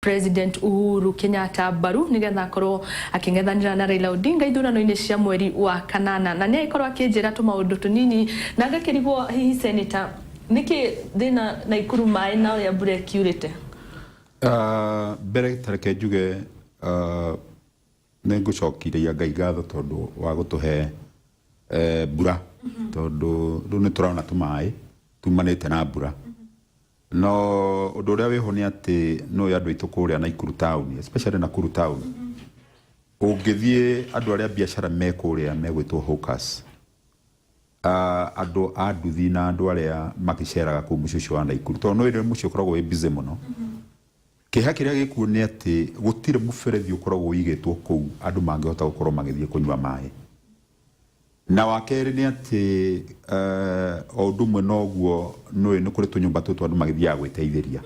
President Uhuru Kenyatta mbaru nigetha akorwo aking'ethanira na Raila Odinga ithurano-ini cia mweri wa kanana na ni ikorwo akinjira tu maundu tunini na ngakirigwo hihi senator niki thina Nakuru mai na ya mbura kiurite mbere tareke njuge nengucokiria Ngai ngatho tondu wa gutuhe mbura tondu riu ni turona tumai tumanite na mbura no undu uria wiho ni ati no andu aitu kuria Nakuru town especially Nakuru town ungithie andu aria biashara me kuria megwitwo hawkers andu a nduthi na andu aria makiceraga ku mucucu wa Nakuru tondu no ire mucio koragwo wi busy muno kiha kiria gikuo ni ati gutire muberethi ukoragwo wigitwo ku andu mangihota gukorwo magithie kunywa mai na wakeri ni ati o ndumwe noguo ni kuri tunyumba tutu andu magithia gwiteithiria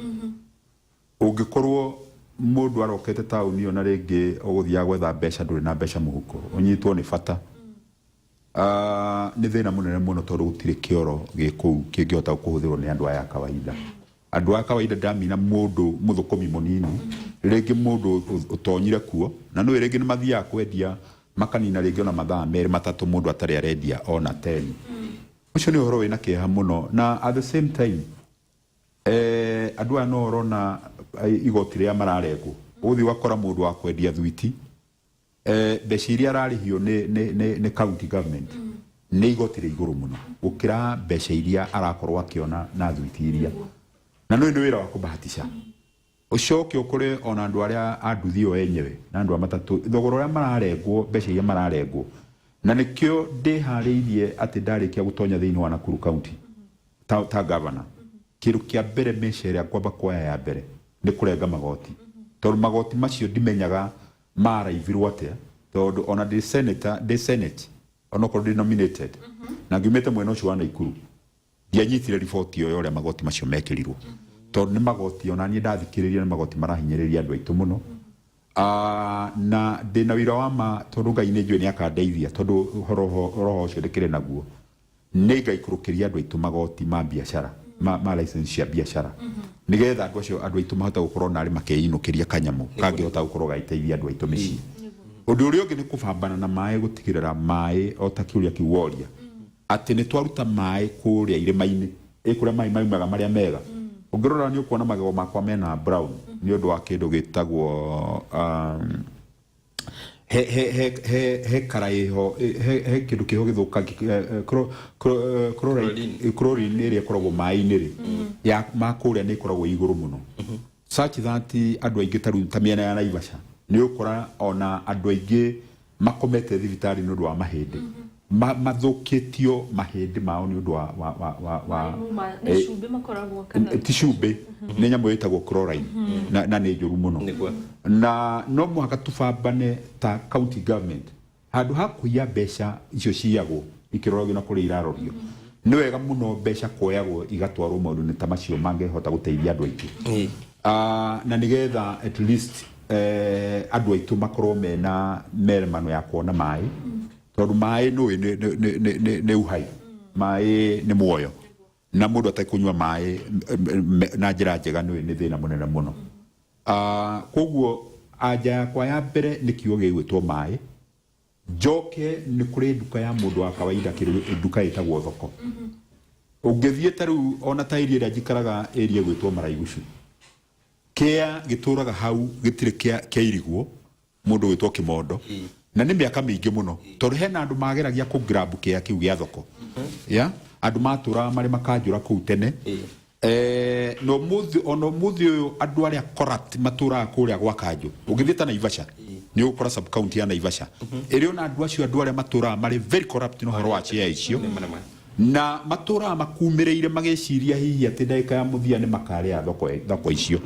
ungikorwo mundu arokete tauni ona ringi uguthia gwetha mbeca nduri na mbeca muhuko unyitwo ni bata ni thina munene muno tondu gutire kioro giku kingihota kuhuthirwo ni andu aya kawaida andu aya kawaida ndamina mundu muthukumi munini ringi mundu utonyire kuo na no ringi ni mathia kwendia makanina ringi ona mathaa meri matatu mundu atari arendia ona 10 ucio ni uhoro wina kieha muno na at the same time andu aya no orona igoti ria mararengwo uthi wakora mundu wa kwendia thwiti mbeca iria ararihio ni county government ni igoti ria iguru muno gukira mbeca iria arakorwo akiona na thwiti iria na no ni wira wa kubahatisha ucoke ukore ona andu aria anduthi o enyewe na andu amatatu thogoro ria mararengwo mbeca iria mararengwo na nikio ndihariirie ati ndarikia gutonya thiini wa Nakuru county ta governor kiru kia mbere mesheria kwamba kwaya ya mbere ni kurenga magoti tondu magoti macio ndimenyaga maraivirwo atia tondu ona the senate ona ko denominated na ngimete mwena ucio wa Nakuru ndianyitire report yo uria magoti macio mekirirwo tondu ni magoti ona ni ndathikiriria ni magoti marahinyiriria andu aitu muno na ndina wira wa ma tondu Ngai ni njue ni akandeithia tondu roho ucio ndikire naguo ni Ngai kurukiria andu aitu magoti ma biashara ma license ya biashara nigetha andu acio andu aitu mahota gukorwo na ari makeinukiria kanyamu kangihota gukorwo gaiteithia andu aitu mici undu uria ungi ni kubambana na mai gutigirira mai o ta kiuria kiworia ati ni twaruta mai kuria irima-ini ikuria mai maumaga maria mega ungirora ni ukuona magego makwa mena brown ni undu wa kindu gitagwo he karaiho he kindu kiho githuka chlorine iria koragwo mai-ini ri ya makuria ni koragwo iguru muno such that andu aingi ta miena ya Naivasha ni ukora ona andu aingi makomete thibitari nundu wa mahindi mathukitio mahindi mao ni undu wa shube makoragwo kana tishube ni nyamu yetagwo chlorine na ni njuru muno na no muhaka tubambane ta county government handu hakuia mbeca icio ciagwo ikirorogio na kuri irarorio ni wega muno mbeca koyagwo igatwarwo maundu ni ta macio mangehota guteithia andu aingi na nigetha at least andu aitu makorwo mena meremano ya kuona mai tondu mai ni uhai mai ni muoyo na mundu atakunywa mai na njira njega ni thina munene muno koguo anja yakwa ya mbere ni kiugo gigwitwo mai njoke ni kuri nduka ya mundu wa kawaida nduka itagwo thoko ungithie taru ona ta iria njikaraga area gwitwo Maraigucu kia gituraga hau gitire kia irigwo mundu gwitwo Kimondo na ni miaka mingi muno tondu hena andu mageragia ku grab kia kiu gia thoko ya andu matura mari makanjura ku tene no muthi uyu andu aria corrupt matura kuria gwa kanju ungithita na Naivasha ni ukora sub county ya Naivasha irio na andu acio andu aria matura mari very corrupt no horo wa chia icio na matura makumireire mageciria hihi ati ndaika ya muthia ni makaria thoko icio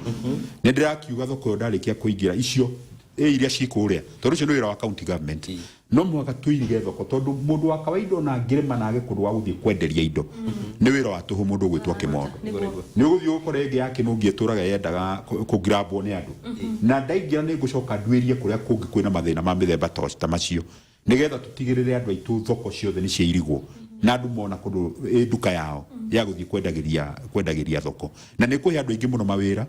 ni ndirakiuga thoko yo ndarikia kuingira icio iria cikuria tondu cio ni wira wa county government no mwaka tuirige thoko tondu mundu wa kawaida na ngirema na gikundu wa guthie kwenderia indo ni wira wa tuhu mundu gwitwa Kimondo ni uguthie ukore ngi yake nungi turaga yendaga ku grabwo ni andu na ndaingira ni ngucoka ndwirie kuria kungi kwina mathina ma mithemba ta macio nigetha tutigirire andu aitu thoko ciothe ni ciirigwo na andu mona kundu nduka yao ya guthie kwendagiria thoko na ni kuhe andu aingi muno mawira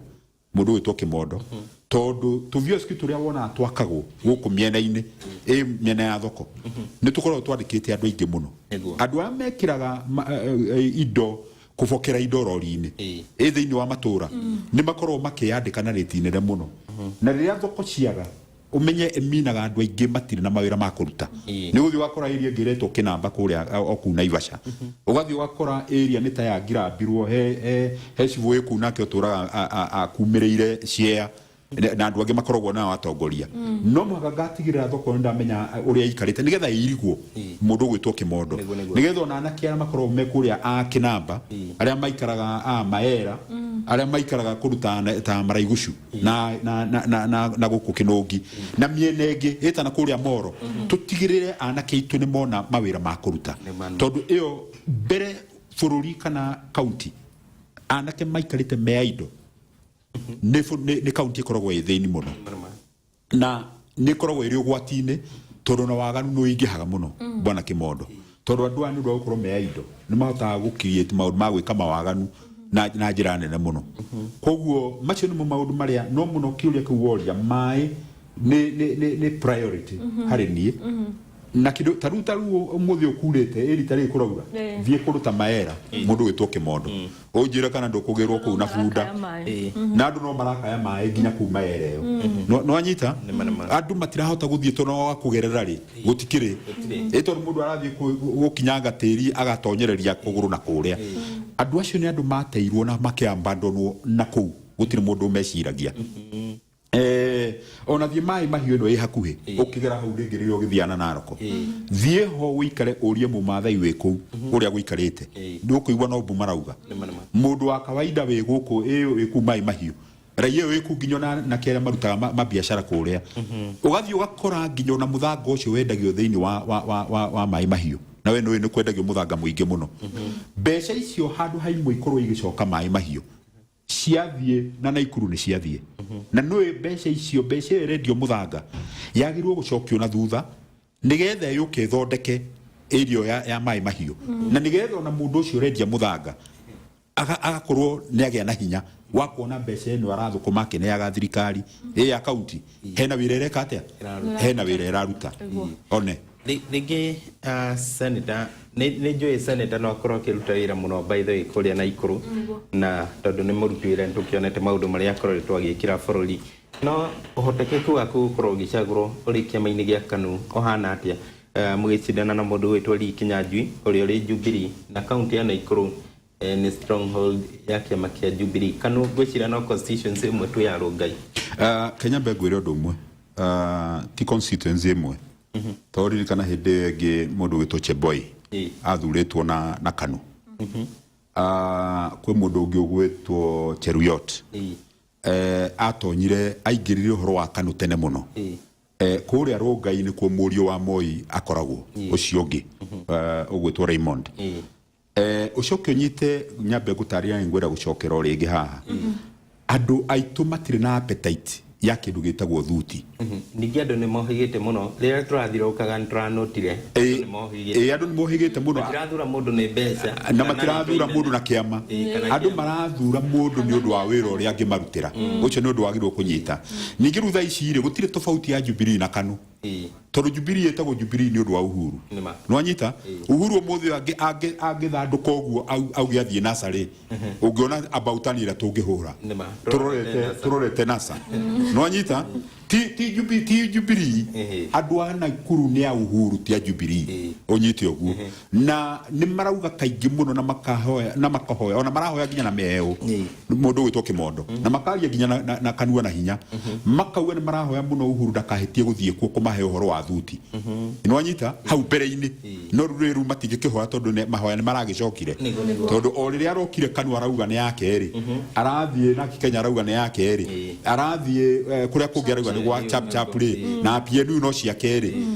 mundu witwo Kimondo tondu tuvio ski turia wona twakagwo guku miena-ini miena ya thoko ni tukorwo twandikite andu aingi muno andu a mekiraga indo kubokera indo rori-ini thiini wa matura ni makorwo makiyandika na rate nene muno na riria thoko ciaga umenye eminaga andu aingi matire na mawira ma kuruta ni uthi wakora area ngiretwo Kinamba kuria oku Naivasha ugathi wakora area ni ta ya ngirambirwo he civu iku nake uturaga akumireire share na andu angi makoragwo na atongoria no muhaka ngatigirira thoko ndamenya uria ikarite nigetha irigwo mundu gwitwo Kimondo nigetha ona anakiara makoragwo me kuria a Kinamba aria maikaraga Maera aria maikaraga kuruta ta Maraigushu na guku Kinungi na miene ingi itana kuria Moro tutigirire anake itu ni mona mawira ma kuruta tondu iyo mbere bururi kana county anake maikarite meido ni county ikoragwo thiini muno na ni ikoragwo iri ugwati-ini tondu na waganu no ingihaga muno bwana Kimondo tondu andu anu ndo gukorwo meido ni mahotaga gukiriate maundu ma gwika mawaganu na njira nene muno koguo macio ni maundu maria no muno kiuria kuworia mai ni priority hari nie na kido taru umuthi ukurite eri tari kuraura thie kuruta Maera mundu witwo Kimondo unjira kana ndukugirwo ku na bunda na andu no maraka ya mai nginya ku Maera yo no anyita andu matirahota guthie tono kugerera ri gutikire eto mundu arathie gukinyanga tiri agatonyereria kuguru na kuria andu acio ni andu mateirwo na makiambandonwo na ku gutire mundu meciragia ona thie mai mahiu no hakuhi ukigera hau ringi rio githiana Naroko thie ho wikare urie mumathai wiku uria guikarite ndukuigwa no bumarauga mundu wa kawaida we guku wiku mai mahiu raia wiku nginyo na kera marutaga mabiashara kuria ugathi ugakora nginyo na muthanga ucio wendagio thiini wa mai mahiu na we no kwendagio muthanga muingi muno mbeca icio handu haimwe ikorwo igicoka mai mahiu ciathie na Naikuru ni ciathie na no mbeca icio mbeca redio muthanga yagirwo gucokio na thutha nigetha yuke thondeke area ya mai mahiu na nigetha na mundu ucio redia muthanga agakorwo ni agia na hinya wa kuona mbeca eno arathukuma kene ya thirikari ya county hena wirere katia hena wirere aruta one Nige senator ne joy senator no akorwo kiruta wira muno by the way kuria Naikuru na tondu ni muruti wira ntukionete maundu maria akoretwo agikira bururi no uhotekeku waku gukorwo gicagurwo uri kiama-ini gia KANU ohana atia mugicindana na mundu witwa Lee Kinyanjui uri uri Jubilee na county ya Naikuru ni stronghold ya kiama kia Jubilee KANU gwicira no constituency imwe tu ya Rongai Kenya begwire undu umwe ti constituency imwe tori kana hede ge mundu witwo Cheboi athuritwo na KANU kwe mundu ungi ugwitwo Cheruiyot atonyire aingirire horo wa KANU tene muno kuria Rongai ni kuo murio wa Moi akoragwo ucio ungi ugwitwo Raymond ucokio nyite nyambe gutaria ngwira gucokera ringi haha andu aitu matire na appetite ya kindu gitagwo thuti ningi andu ni mohigite muno rira turathirokaga nturanotire andu ni mohigite muno matirathura mundu ni mbeca na matirathura mundu na kiama andu marathura mundu ni undu wa wira uria angimarutira ucio ni undu wagirwo kunyita ningi rutha ici ri gutire tofauti ya Jubilee na KANU tondu Jubilee etagwo Jubilee ni undu wa Uhuru no anyita Uhuru muthi agithanduka uguo augi athie nasari ungiona abautanira tungihura turorete nasa no anyita ti Jubilee andu a Naikuru ni a Uhuru ti a Jubilee onyite oguo na ni marauga kaingi muno na makahoya ona marahoya nginya na meo mundu witwo Kimondo na makaria nginya na KANU na hinya makauga ni marahoya muno Uhuru ndakahitie guthie kuo kumahe uhoro wa thuti no anyita hau mbere-ini no ruriru matingikihoya tondu ne mahoya ni maragicokire tondu o riria arokire KANU arauga ni yake ri arathie na Kenya arauga ni yake ri arathie kuria kungi arauga ni gwa chap ri na PNU no ciake ri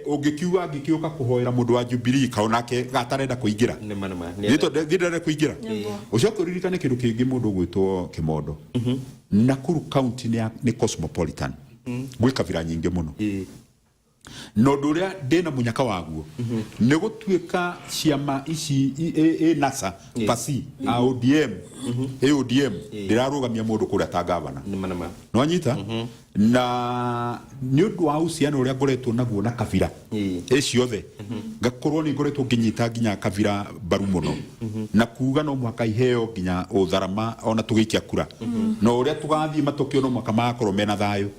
ungikiuga ngikiuka kuhoera mundu wa Jubilee kaonake gatarenda kuingira ndire kuingira ucio kuririkane kindu kingi mundu gwitwo Kimondo Nakuru county ni cosmopolitan gwika vira nyingi muno no nduria ndina munyaka waguo ne gutuika ciama ici NASA pasi ODM ODM ndirarugamia mundu kuria ta gavana no anyita na ni undu wa uciano uria ngoretwo naguo na Kabira ciothe ngakorwo ni ngoretwo nginyita nginya Kabira baru muno na kuga no mwaka iheo nginya utharama ona tugikia kura no uria tugathie matokeo no mwaka makorwo mena thayo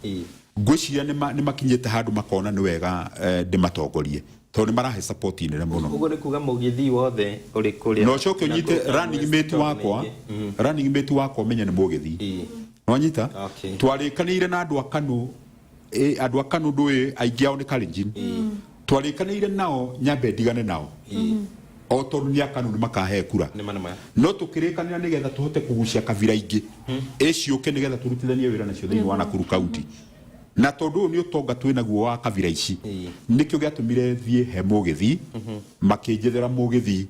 ngwiciria ni makinyete handu makona ni wega ndimatongorie to ni marahe support inene muno ugo ni kuga mugithi wothe uri kuria no coke nyite running mate wakwa menye ni mugithi no nyita twarikanire na andu akanu ndui aingi ao ni Kalenjin twarikanire nao nyambe ndigane nao o tondu ni akanu ni makahe kura no tukirikanira nigetha tuhote kugucia Kabira ingi iciuke nigetha turutithanie wira nacio thiini wa Nakuru County na tondu ni utonga twina guo wa Kabira ici nikio giatumire thie he mugithi makinjethera mugithi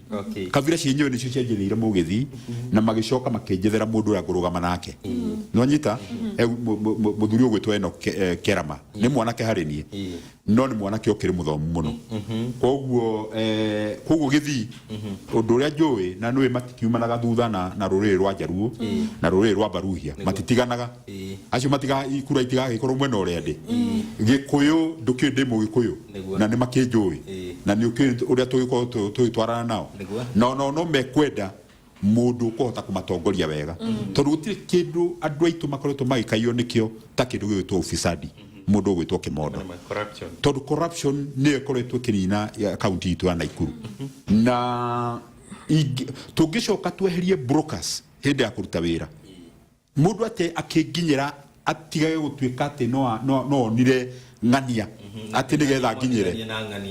Kabira cienyewe nicio cienjereire mugithi na magicoka makinjethera mundu uria ngurugama nake no nyita muthuri ugwitwo eno Kerama ni mwanake hari nie no ni mwanake okire muthomu muno koguo githi undu uria njui na nui matikiumanaga thutha na ruriri rwa Jaruo na ruriri rwa Baruhia matitiganaga acio matiga ikura itigagikorwo mwena uria ndi Gikuyu nduki ndi Mugikuyu na ni makinjui na ni uria tugitwarana nao no mekwenda mundu kuhota kumatongoria wega tondu gutire kindu andu aitu makoretwo magikaio nikio ta kindu gitwo ufisadi mundu ugwitwo Kimondo tondu corruption ni ikoretwo kinina ya county itu ya Nakuru na tungicoka tweherie brokers hindi ya kuruta wira mundu ate akinginyira atigage gutuika ati no nire ngania ati nigetha nginyire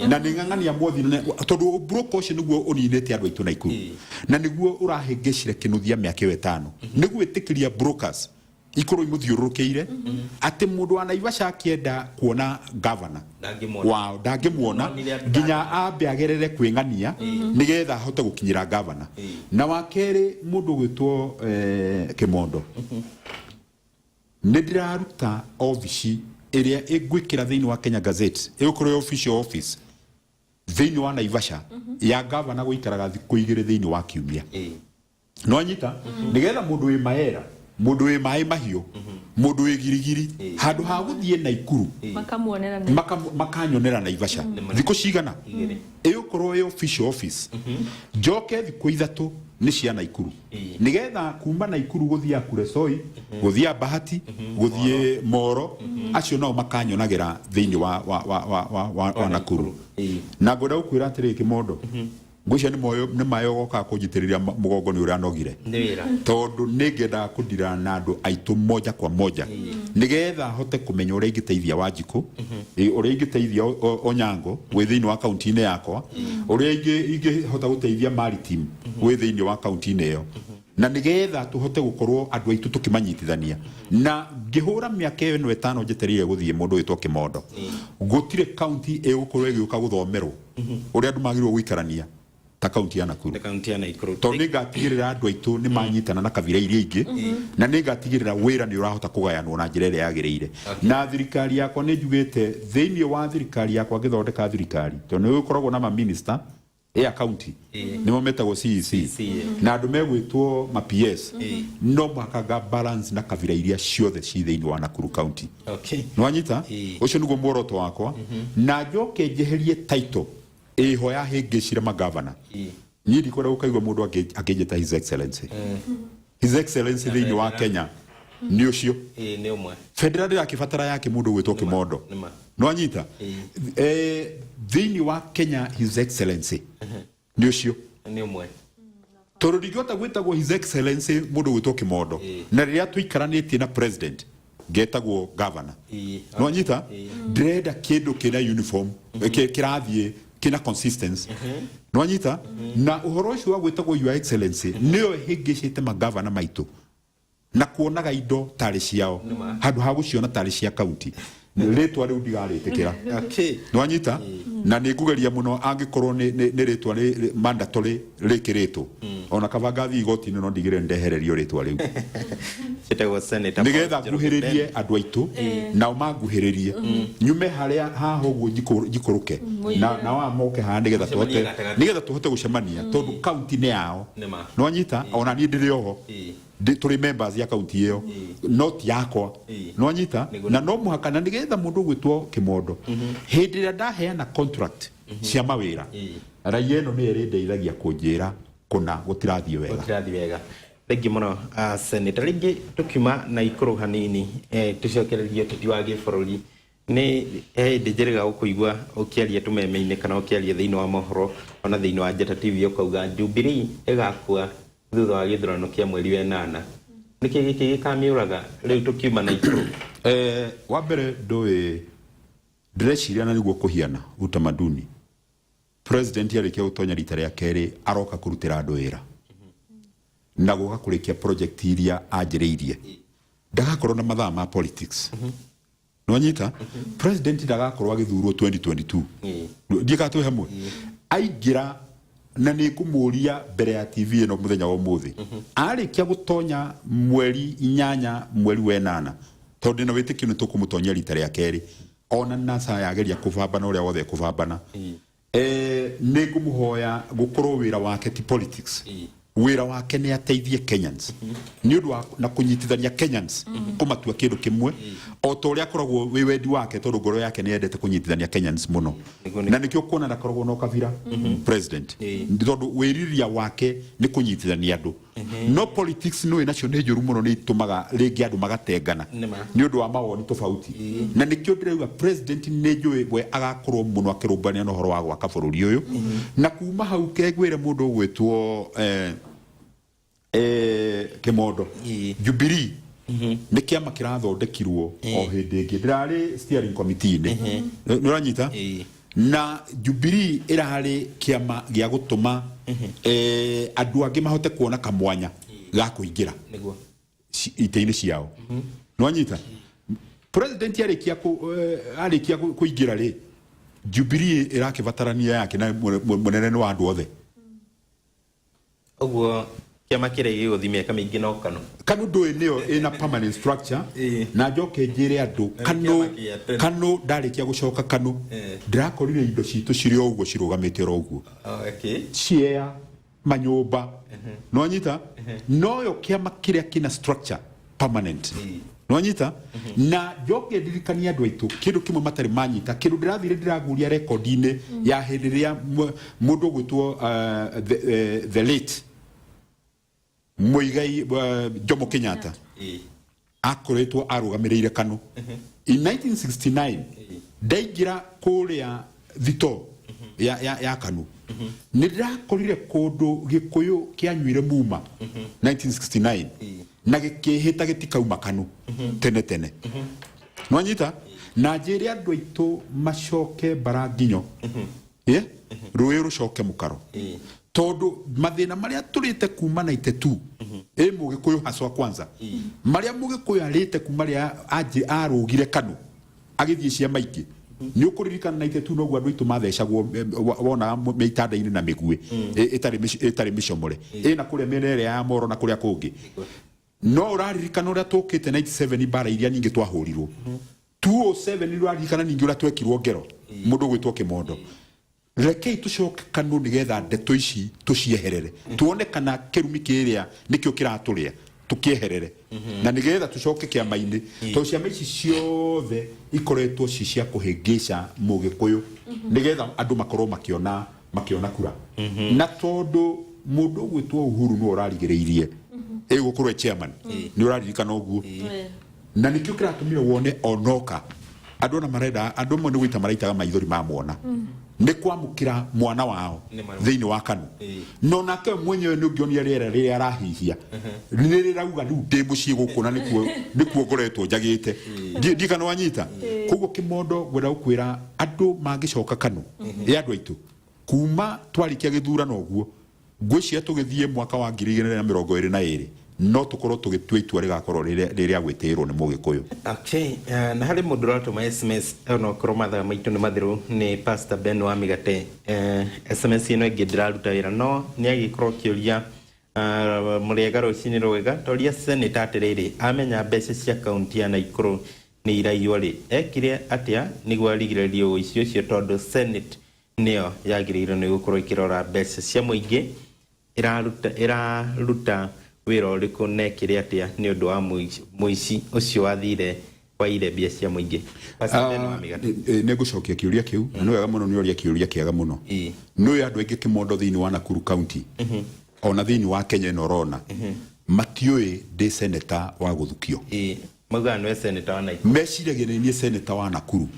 na ni ngania mothi tondu broker ucio niguo uninete andu aitu Nakuru na niguo urahengecire kinuthia miaka 5 niguo itikiria brokers ikoro imuthiurukiire ati mundu wa Naivasha akienda kuona governor wow ndangimwona nginya ambe agerere kwingania nigetha hote gukinyira governor na wakeri mundu gwitwo Kimondo ndiraruta office iria igwikira thiini wa Kenya Gazette igukoro official office thiini wa Naivasha ya governor guikaraga thiku 2 thiini wa kiumia no anyita nigetha mundu wi maera mundu wi mai mahio mundu wi girigiri handu ha guthie Nakuru makanyonera Naivasha thiku cigana igukoro official office njoke thiku 3 ni cia Nakuru nigetha kuma Nakuru guthia Kuresoi guthia Bahati guthie Moro acio no makanyonagira thiini wa Nakuru na ngoda ukwira atiri Kimondo ngwicia ni mayo goka kujitiriria mugongo ni uria nogire tondu ningenda kudira na andu aitu moja kwa moja nigetha hote kumenya uria ingiteithia Wanjiku uria ingiteithia Onyango wi thiini wa county ine yakwa uria ingihota guteithia Maritime wi thiini wa county ine yo na nigetha tuhote gukorwo andu aitu tukimanyitithania na ngihura miaka 5 njeterire guthie mundu witwo Kimondo gutire county egukorwo egiuka guthomerwo uria andu magirwo guikarania ta county ya Nakuru to nigatigirira andu aitu ni manyitana na Kabira iria ingi na nigatigirira wira ni urahota kugayanwo na njira iria yagireire na thirikari yakwa ni njugite thiini wa thirikari yakwa ngithondeka thirikari to ni ukoragwo na ma minister county nimo metagwo CEC na andu megwitwo ma PS no makaga balance na Kabira iria ciothe ci thiini wa Nakuru County no anyita ucio niguo muoroto wakwa na njoke njeherie title iho ya hingicire magavana ni ndikora ukaigwa mundu akijeta his excellency thiini wa Kenya ni ucio ni umwe federal akifatara yake mundu gwitwo Kimondo no anyita thiini wa Kenya his excellency ni ucio ni umwe toro ndigota gwitagwo his excellency mundu gwitwo Kimondo na riria tuikaranĩtie na president getagwo governor no anyita ndreda kindu kina uniform kirathie kina consistency no anyita na uhoro ucio wa gwitagwo your excellency nio hingicite magavana maitu na kuonaga indo tari ciao handu ha guciona tari cia county ritwa riu ndigaritikira nwanyita na nigugeria muno angikorwo ni ritwa mandatory rikiritwo ona kabanga thi igoti-inĩ no ndigire ndehererio ritwa riu nigetha nguhĩrĩrie andũ aitũ nao manguhĩrĩrie nyume haria haha ũguo njikũrũke na wamoke haha nigetha tũhote gũcemania tondũ kaunti nĩ yao nwanyita ona niĩ ndĩrĩ oho tũrĩ members ya kaunti ĩyo no ti yakwa nwanyita na no mũhaka na nigetha mũndũ gwĩtwo Kĩmondo hĩndĩ ĩrĩa ndaheana contract cia mawĩra raia ĩno nĩ ĩrĩndeithagia kũnjĩra kũna gũtirathiĩ wega Thank you muno Senator ringi tukima na ikuru hanini tucokererie tuti wa gĩbũrũri ni ndĩnjĩrĩga gũkũigua ũkĩaria tũmeme-inĩ kana ũkĩaria thĩinĩ wa mohoro ona thĩinĩ wa Njata TV ũkauga Jubilee ĩgakua thutha wa gĩthurano kĩa mweri wa 8 nĩkĩ gĩkĩ gĩkamĩũraga rĩu tukiuma na ikuru wa mbere ndũĩ ndĩreciria na nĩguo kũhiana utamaduni president yarĩkia gũtonya rita rĩa kerĩ aroka kũrutĩra andũ wĩra na gũka kũrĩkia project iria anjĩrĩirie ndagakorwo na mathaa ma politics nwanyita president ndagakorwo agĩthurwo 2022 ndikatwe hamwe aingĩra na nĩ kũmũria mbere ya TV ĩno mũthenya wa ũmũthĩ arĩkia gũtonya mweri 8 mweri wa 8 tondũ na wĩtĩkio nĩ tũkũmũtonya rita rĩa kerĩ ona NASA yageria kũbambana ũrĩa wothe kũbambana nĩ ngũmũhoya gũkorwo wĩra wake ti politics wĩra wake nĩ ateithie Kenyans nĩ ũndũ na kũnyitithania Kenyans kũmatua kĩndũ kĩmwe o ta ũrĩa akoragwo wĩ wendi wake tondũ ngoro yake nĩ endete kũnyitithania Kenyans mũno na nĩkĩo kuona ndakoragwo no kabira president tondũ wĩriria wake nĩ kũnyitithania andũ no politics no inacio nĩ njũru mũno nĩ itumaga rĩngĩ andũ magatengana nĩ ũndũ wa mawoni tofauti na nĩkĩo ndĩrauga president nĩ njũĩ we agakorwo mũno akĩrũmbania na ũhoro wa gwaka bũrũri ũyũ na kuma hau kegwĩre mũndũ ũgwĩtwo Kĩmondo Jubilee nĩ kĩama kĩrathondekirwo o hĩndĩ ĩngĩ ndĩrarĩ steering committee-inĩ nĩ ũranyita na Jubilee ĩrarĩ kĩama gĩa gũtũma andũ angĩ mahote kuona kamwanya ga kũingĩra itĩ-inĩ ciao nĩ wanyita president arĩkia kũingĩra rĩ Jubilee ĩrakĩbatarania yake na mũnene nĩ wa andũ othe ũguo kiama kĩrĩa gĩgũthimia kama ingĩ no kanu ndũĩ nĩyo ina permanent structure na njoke njĩre andũ kanu ndarĩkia gũcoka kanu ndĩrakorire indo citũ cirĩ o ũguo cirũgamĩte oro ũguo ciea manyũmba no nyita noyo kiama kĩrĩa kina structure permanent no nyita na njoke ndirikania andũ aitũ kĩndũ kĩmwe matarĩ manyita kĩndũ ndĩrathire ndĩraguria record-inĩ ya hĩndĩ ĩrĩa mũndũ gwĩtwo the late Muigai Jomo Kenyatta akoretwo arũgamĩrĩire kanu in 1969 ndaingĩra kũrĩa thito ya kanu nĩ ndĩrakorire kũndũ gĩkũyũ kĩanyuire muma 1969 na gĩkĩhĩta gĩtikauma kanu tene nwanyita na njĩre andũ aitũ macoke Baranginyo rũĩ rũcoke mũkaro tondu mathina maria turite kuma 92 mugikuyu haswa kwanza maria mugikuyu arite kuma ria arugire kanu agithie cia maingĩ ni ukuririkana 92 no gwandu itu mathecagwo wona meitanda-inĩ na mĩguĩ ĩtarĩ mĩcomore na kũrĩa mĩena ĩrĩa ya Moro na kũrĩa kũngĩ no ũraririkana ũrĩa tũkĩte 97 bara iria nyingĩ twahũrirwo 207 nĩ ũraririkana ningĩ ũrĩa twekirwo ngero mũndũ gwĩtwo Kĩmondo rekei tucoke kanu nigetha ndeto ici tucieherere tuone kana kĩrumi kĩrĩa nĩkĩo kĩratũrĩa tukieherere na nigetha tucoke kĩama-inĩ tondũ ciama ici ciothe ikoretwo cia kũhĩngĩca mũgĩkũyũ nigetha andũ makorwo makiona kura na tondũ mũndũ gwĩtwo Uhuru no ũrarigĩrĩirie gũkorwo chairman nĩ ũraririkana ũguo na nĩkĩo kĩratũmire wone onoka andũ na marenda andũ amwe nĩ gwĩta maraitaga maithori ma mwana nĩ kwamũkĩra mwana wao thĩinĩ wa kanu no nake mwenyewe nĩ ũngĩonire rĩera rĩrĩa arahihia nĩ rĩrauga rĩu ndĩ mũciĩ gũkũ na nĩkuo ngoretwo njagĩte ndikana wanyita koguo Kĩmondo gwenda gũkwĩra andũ mangĩcoka kanu andũ aitũ kuma twarĩkia gĩthurano ũguo ngwĩciria tũgĩthiĩ mwaka wa 2022 no tukorwo tugitua itua rigakorwo riria gwitirwo ni Mugikuyu. Okay, na hari mundu ratuma SMS ono korwo mathaa maitu ni mathiru ni Pastor Ben wa Migate. SMS ino ingi ndiraruta wira no ni agikorwo kiuria muriega rucini rwega toria Senator atiriri amenya mbeca cia kaunti ya Naikuru ni iraiywo ri ekire atia niguo arigiririo icio cio tondu Senate niyo yagiriirwo ni gukorwo ikirora mbeca cia muingi iraruta wira uriku nekire atia ni undu wa muici ucio wathire kwa ile mbia cia muingi. Ne gucokia kiuria kiu na no wega muno ni oria kiuria kiega muno no ya andu aingi kimondo thiini wa Nakuru County ona thiini wa Kenya no rona matioi de senator wa guthukio mauga no senator wa Nakuru meciragia ni senator wa Nakuru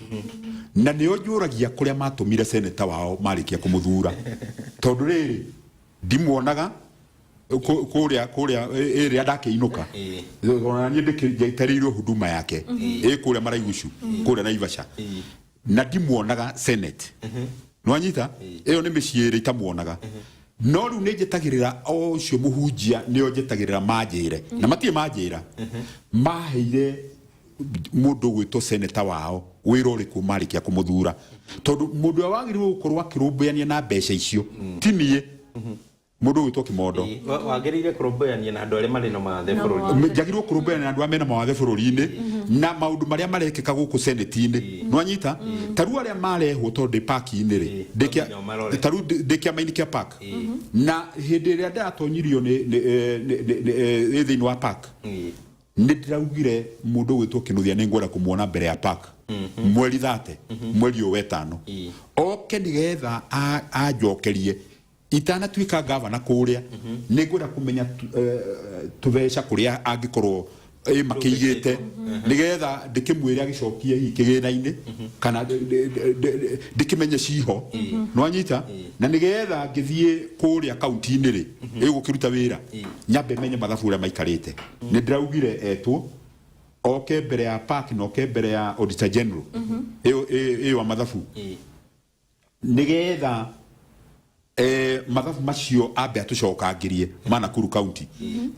na ni onjuragia kuria matumire senator wao marikia kumuthura tondu riri ndimuonaga kuria area ndakeinuka ona nie ndikitarirwo huduma yake kuria Maraigushu kuria Naivasha na ndimuonaga senate nwanyita iyo ni miciiri itamuonaga no riu ninjetagirira o cio muhunjia ni onjetagirira manjire na matie manjira maheire mundu gwitwo senator wao wira uriku marikia kumuthura tondu mundu wagiriwe gukorwo akirumbiania na mbeca icio tinie mundu gwitwo Kimondo wagirire kurumbiania na andu aria mari na mawathe bururi jagirwo kurumbiania na andu amena mawathe bururi-ini na maundu maria marekeka guku seneti-ini nwanyita taru aria marehwo tondu park-ini ri taru ndikia mainika park na hindi iria ndatonyirio ni thiini wa park ni ndiraugire mundu gwitwo Kinuthia ni ngwenda kumuona mbere ya park mweri 30 mweri wetano oke nigetha ajokerie itana tuika governor kuria ni ngwenda kumenya tuveca kuria angikorwo makigite nigetha ndikimwire agicokie kigina-ini kana ndikimenye ciho nwanyita na nigetha ngithie kuria county-ini ri igukiruta wira nyambe menye mathabu uria maikarite ni ndiraugire etwo oke mbere ya park no ke mbere ya auditor general wa mathabu nigetha mathabu macio ambe atucokangirie ma Nakuru County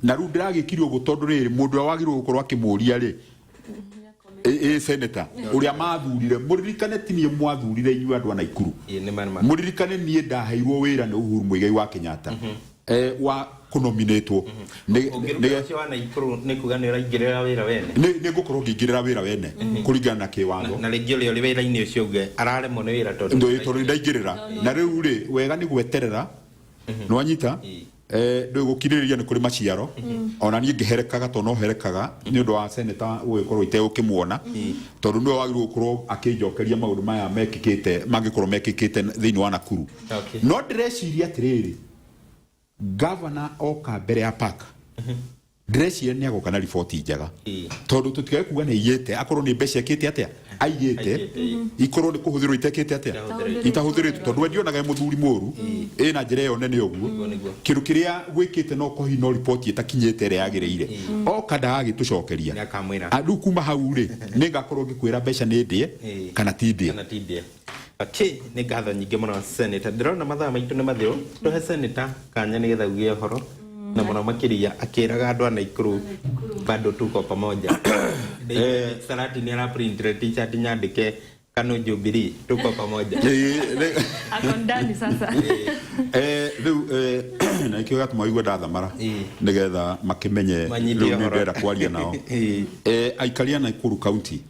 na riu ndiragikirio gutondu riri mundu wagirwo gukorwo akimuria ri senator uria mathurire muririkane tinie mwathurire inyu andu a Naikuru muririkane nie ndaheirwo wira ni Uhuru Muigai wa Kenyatta wa kunominatwo wa Naikuru ni kuga ni uraingirira wira wene ni ngukorwo ngingirira wira wene kuringana na kiwatho na ringi uri wira-ini ucio uge araremwo ni wira tondu ndaingirira na riu ri wega ni gweterera nwanyita ndu gukiriria ni kuri maciaro ona nie ngiherekaga to no herekaga ni undu wa senator ugikorwo itegukimwona tondu ndu wagirwo gukorwo akinjokeria maundu maya mekikite mangikorwo mekikite thiini wa Nakuru no ndreciria atiriri governor oka mbere ya park dresi ni agoka na report njega tondu tutigae kuga ni iyete akorwo ni mbeca ikite atia aigite ikorwo ni kuhuthirwo itekite atia itahuthiritwo tondu ndionaga muthuri muru ina njira yo nene uguo kiru kiria gwikite no kohi no report itakinyite ire yagiriire oka ndagitucokeria andu kuma hau ri ni ngakorwo ngikwira mbeca ni ndie kana ti ndie Okay, ni gatho nyingi muno senator ndirona mathaa maitu ni mathiru tuhe senator kanya ni getha ugie horo na muno makiria akiraga andu a Naikuru bado tuko pamoja Sarati ni ara print t-shirt nyandike KANU Jubilee tuko pamoja akondani sasa riu na ikio gatuma igwe ndathamara nigetha makimenye riu ni ndera kwaria nao aikaria Naikuru County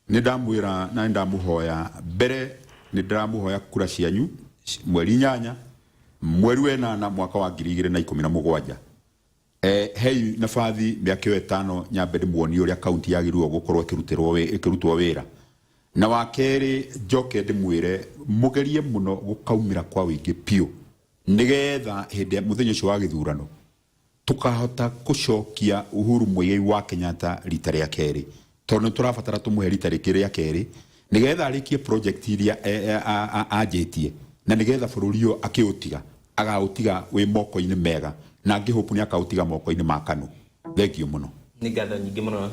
ni ndamwira na ndamuhoya mbere ni ndamuhoya kura cianyu mweri 8 mweri wenana mwaka wa 2017 hei nafathi miaka 5 nyambe ndimwoni uria county yagirwo gukorwo ikirutwo wira na wakeri njoke ndimwire mugerie muno gukaumira kwa wingi pio nigetha hindi muthenya ucio wa githurano tukahota gucokia Uhuru Muigai wa Kenyatta rita ria keri tondu turabatara tumuhe rita ria keri nigetha arikie project iria ajetie na nigetha bururi yo akiutiga agautiga wi moko-ini mega na ngihopu ni akautiga moko-ini ma KANU thengio muno ni gatho nyingi muno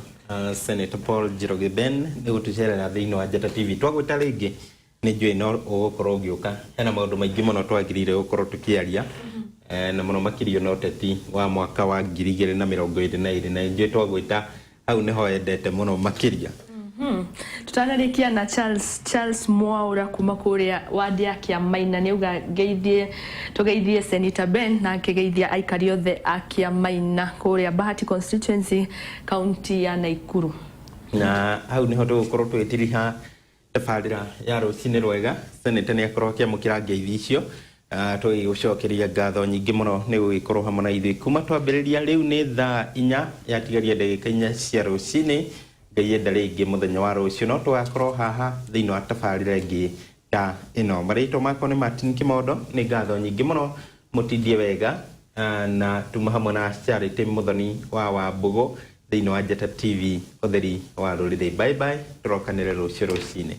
Senator Paul Njoroge Ben ni gutucerera thiini wa Njata TV twagwita ringi ni njui no ugukorwo ugiuka hena maundu maingi muno twagirire gukorwo tukiaria na muno makirio na uteti wa mwaka wa 2022 na njwe twagwita hau niho endete muno makiria. Tutanarikia na Charles Mwaura kuma kuria wadi ya Kiamaina ni uga tugeithie Senator Ben na akigeithia aikari othe a Kiamaina kuria Bahati constituency county ya Naikuru. Na hau niho tugukorwo twitiriha tabarira ya rucini rwega. Senator ni akorwo akiamukira ngeithi icio tugucokeria ngatho nyingi muno ni gugikorwo hamwe na ithui kuma twambiriria riu ni thaa 4 yatigaria ndagika 4 cia rucini. Ngayenda ringi muthenya wa rucio no twakorwo haha thiini wa tabarira ingi ta ino. Marito makwa ni Martin Kimondo, ni ngatho nyingi muno mutindie wega na tuma hamwe na Charity Muthoni wa Wambugu thiini wa Njata TV utheri wa ruriri. Bye bye, turokanire rucio rucini.